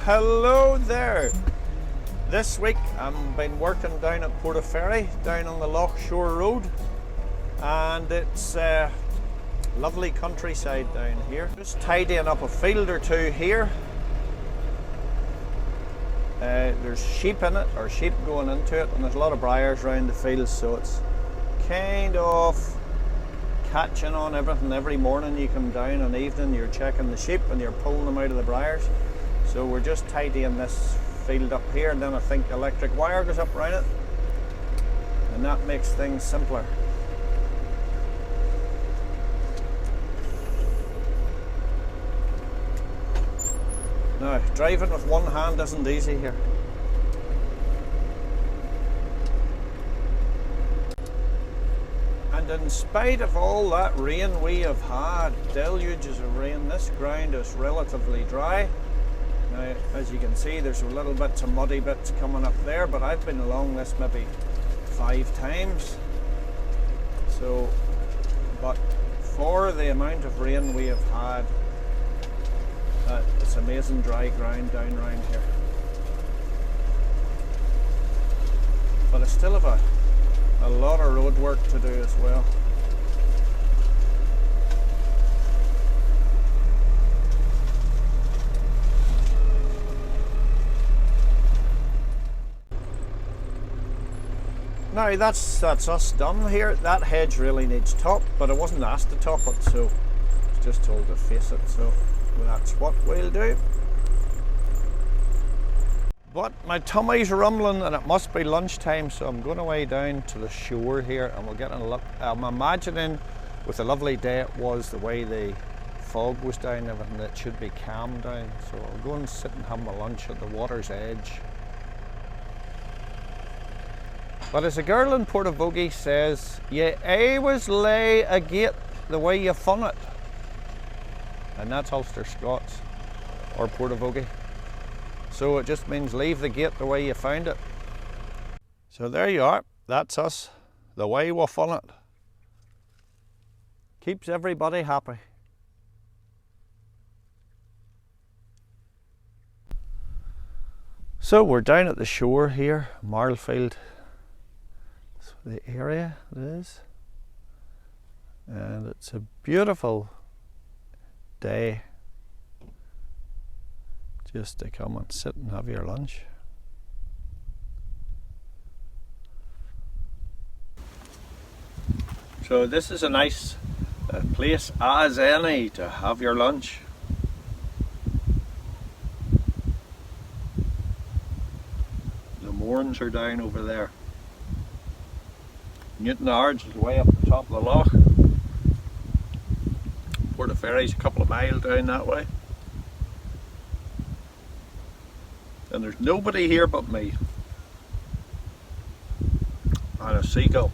Hello there. This week I've been working down at Portaferry, down on the Loch Shore Road, and it's lovely countryside down here. Just tidying up a field or two here. There's sheep in it, or sheep going into it, and there's a lot of briars around the field, so it's kind of catching on everything. Every morning you come down, and evening you're checking the sheep and you're pulling them out of the briars. So we're just tidying this field up here, and then I think electric wire goes up around it, and that makes things simpler. Now, driving with one hand isn't easy here. And in spite of all that rain we have had, deluges of rain, this ground is relatively dry. Now, as you can see, there's a little bits of muddy bits coming up there, but I've been along this maybe 5 times. So, but for the amount of rain we have had, it's amazing dry ground down around here. But I still have a lot of road work to do as well. Now that's us done here. That hedge really needs topped, but I wasn't asked to top it, so I was just told to face it, so that's what we'll do. But my tummy's rumbling and it must be lunchtime, so I'm going away down to the shore here and we'll get a look. I'm imagining with the lovely day it was, the way the fog was down and everything, it should be calm down. So I'll go and sit and have my lunch at the water's edge. But as a girl in Portavogie says, you always lay a gate the way you fun it. And that's Ulster Scots, or Portavogie. So it just means leave the gate the way you found it. So there you are, that's us, the way we fun it. Keeps everybody happy. So we're down at the shore here, Marlfield. The area it is, and it's a beautiful day just to come and sit and have your lunch. So this is a nice place as any to have your lunch. The moorings are down over there. Newton Ards is way up the top of the loch. Portaferry's a couple of miles down that way. And there's nobody here but me. And a seagull.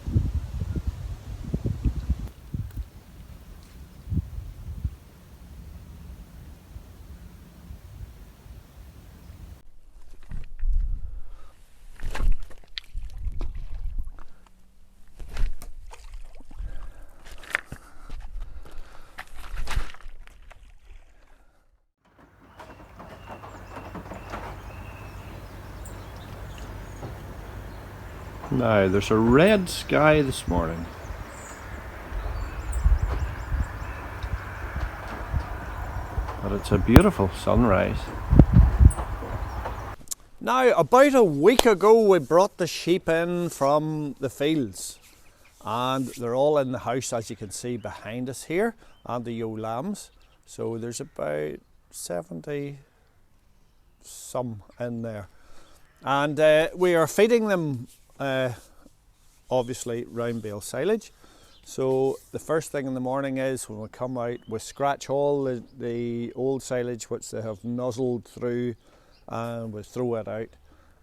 Now, there's a red sky this morning. But it's a beautiful sunrise. Now, about a week ago we brought the sheep in from the fields. And they're all in the house, as you can see behind us here, and the ewe lambs. So there's about 70 some in there. And we are feeding them obviously round bale silage. So the first thing in the morning is when we come out, we scratch all the old silage which they have nuzzled through, and we throw it out,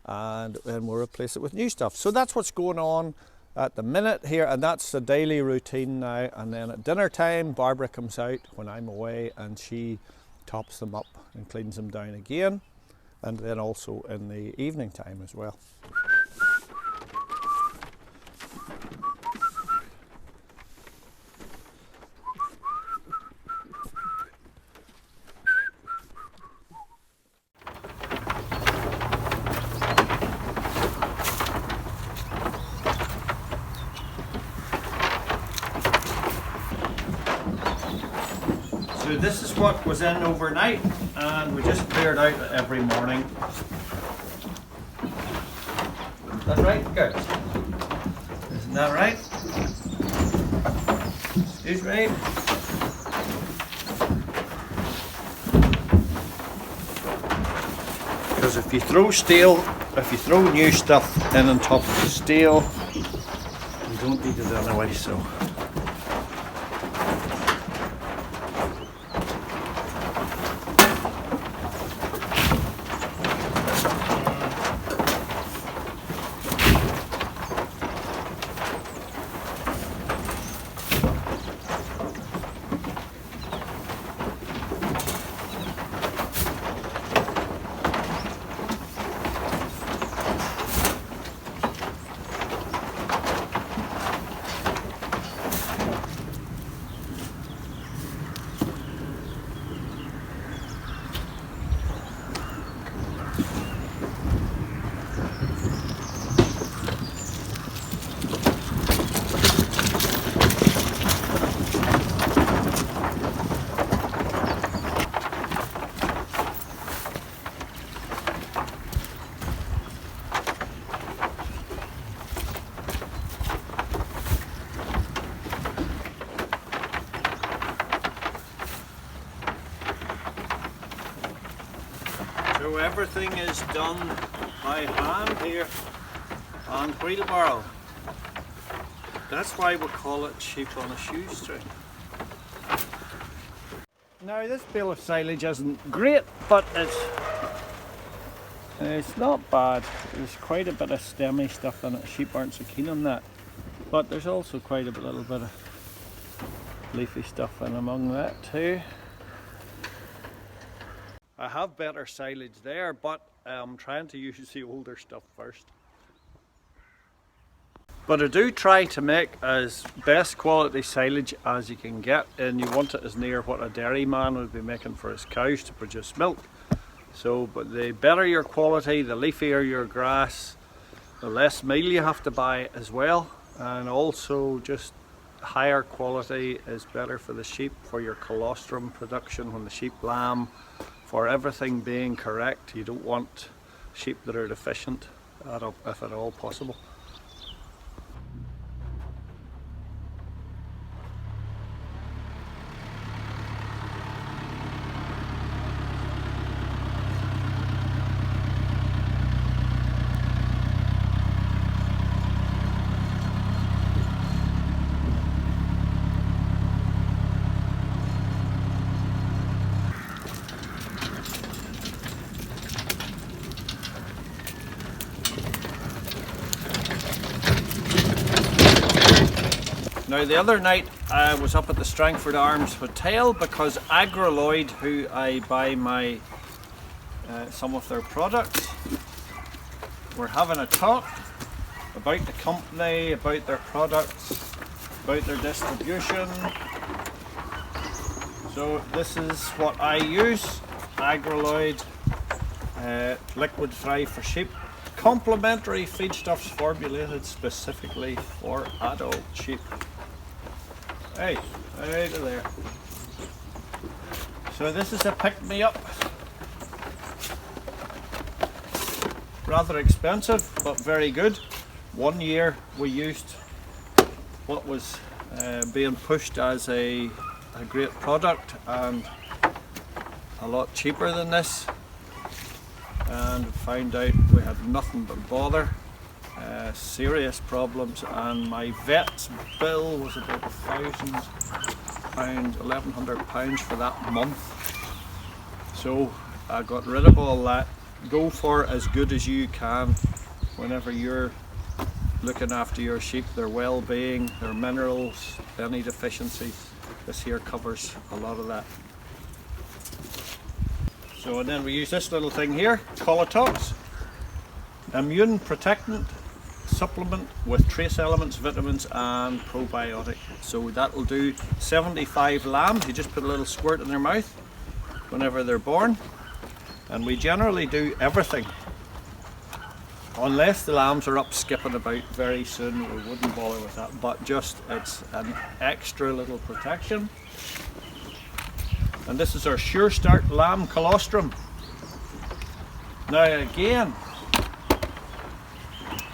and then we'll replace it with new stuff. So that's what's going on at the minute here, and that's the daily routine now. And then at dinner time, Barbara comes out when I'm away and she tops them up and cleans them down again, and then also in the evening time as well. So this is what was in overnight, and we just cleared out every morning. That's right? Good. Isn't that right? Excuse me. Because if you throw new stuff in on top of the stale, you don't need it anyway, so. So everything is done by hand here on wheelbarrow. That's why we call it sheep on a shoestring. Now this bale of silage isn't great, but it's not bad. There's quite a bit of stemmy stuff in it. Sheep aren't so keen on that. But there's also quite a little bit of leafy stuff in among that too. I have better silage there, but I'm trying to use the older stuff first. But I do try to make as best quality silage as you can get, and you want it as near what a dairyman would be making for his cows to produce milk. So, but the better your quality, the leafier your grass, the less meal you have to buy as well, and also just higher quality is better for the sheep, for your colostrum production when the sheep lamb, for everything being correct. You don't want sheep that are deficient if at all possible. Now the other night I was up at the Strangford Arms Hotel because Agroloid, who I buy some of their products, were having a talk about the company, about their products, about their distribution. So this is what I use, Agroloid liquid fry for sheep. Complementary feedstuffs formulated specifically for adult sheep. Hey, out of there. So this is a pick-me-up. Rather expensive, but very good. 1 year we used what was being pushed as a great product and a lot cheaper than this, and found out we had nothing but bother. Serious problems, and my vet's bill was about £1,000, £1,100 for that month. So I got rid of all that. Go for as good as you can whenever you're looking after your sheep, their well-being, their minerals, any deficiencies. This here covers a lot of that. So, and then we use this little thing here, Colatox, immune protectant supplement with trace elements, vitamins and probiotic. So that'll do 75 lambs. You just put a little squirt in their mouth whenever they're born, and we generally do everything. Unless the lambs are up skipping about very soon, we wouldn't bother with that, but just it's an extra little protection. And this is our Sure Start lamb colostrum. Now again,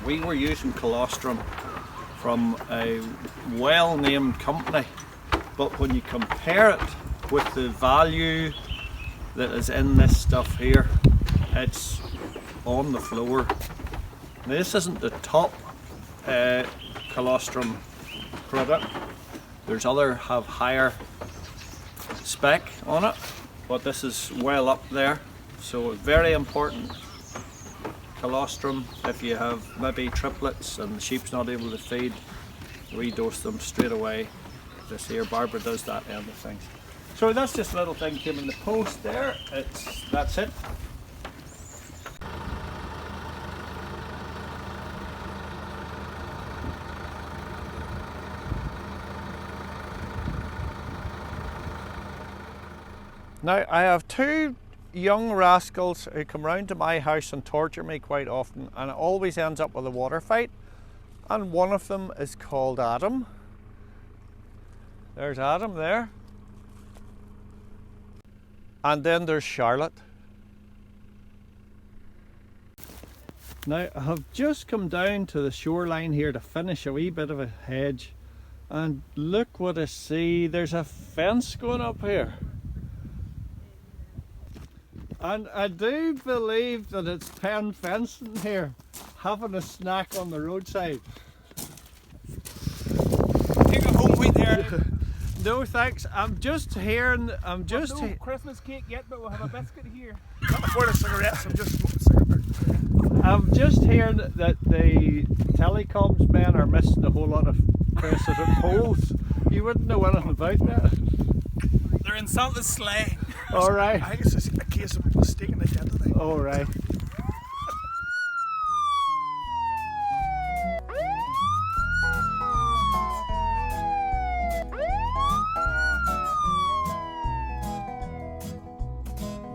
we were using colostrum from a well-named company, but when you compare it with the value that is in this stuff here, it's on the floor. Now this isn't the top colostrum product. There's other have higher spec on it, but this is well up there. So very important colostrum. If you have maybe triplets and the sheep's not able to feed, redose them straight away. This here, Barbara does that end of things. So that's just a little thing came in the post there. That's it. Now I have two young rascals who come round to my house and torture me quite often, and it always ends up with a water fight. And one of them is called Adam. There's Adam there. And then there's Charlotte. Now I have just come down to the shoreline here to finish a wee bit of a hedge, and look what I see. There's a fence going up here. And I do believe that it's pen fencing here, having a snack on the roadside. Take a home wheat there. No thanks, I'm just hearing, No Christmas cake yet, but we'll have a biscuit here. Can't afford a cigarettes, I'm just smoking cigarettes. I'm just hearing that the telecoms men are missing a whole lot of president polls. You wouldn't know anything about that. They're in Santa's sleigh. Alright. I think it's just a case of mistaken identity. Alright.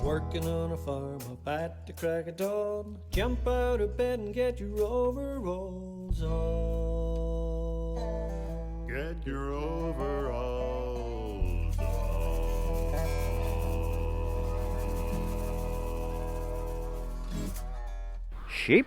Working on a farm up at the crack of dawn. Jump out of bed and get your overalls on. Get your overalls on. Sheep.